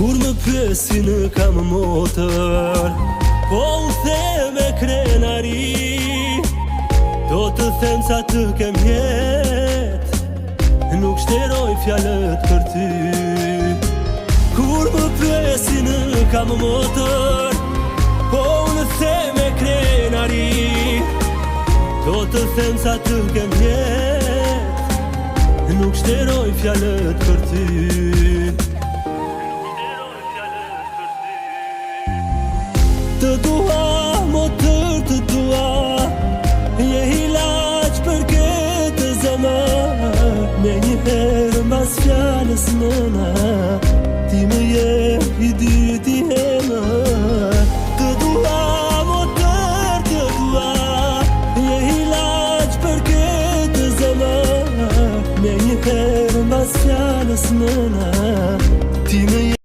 Kur më pyesin kam motër, po u the me krenari, do të them sa të kem jet, nuk shteroj fjalët për ty. Kur më pyesin kam motër, po u the me krenari, do të them sa të kem jet, nuk shteroj fjalët për ty. Të dua, motër të dua, je ilaç për këtë zemër. Me një herë mbas fjalës nëna, ti më je i dy.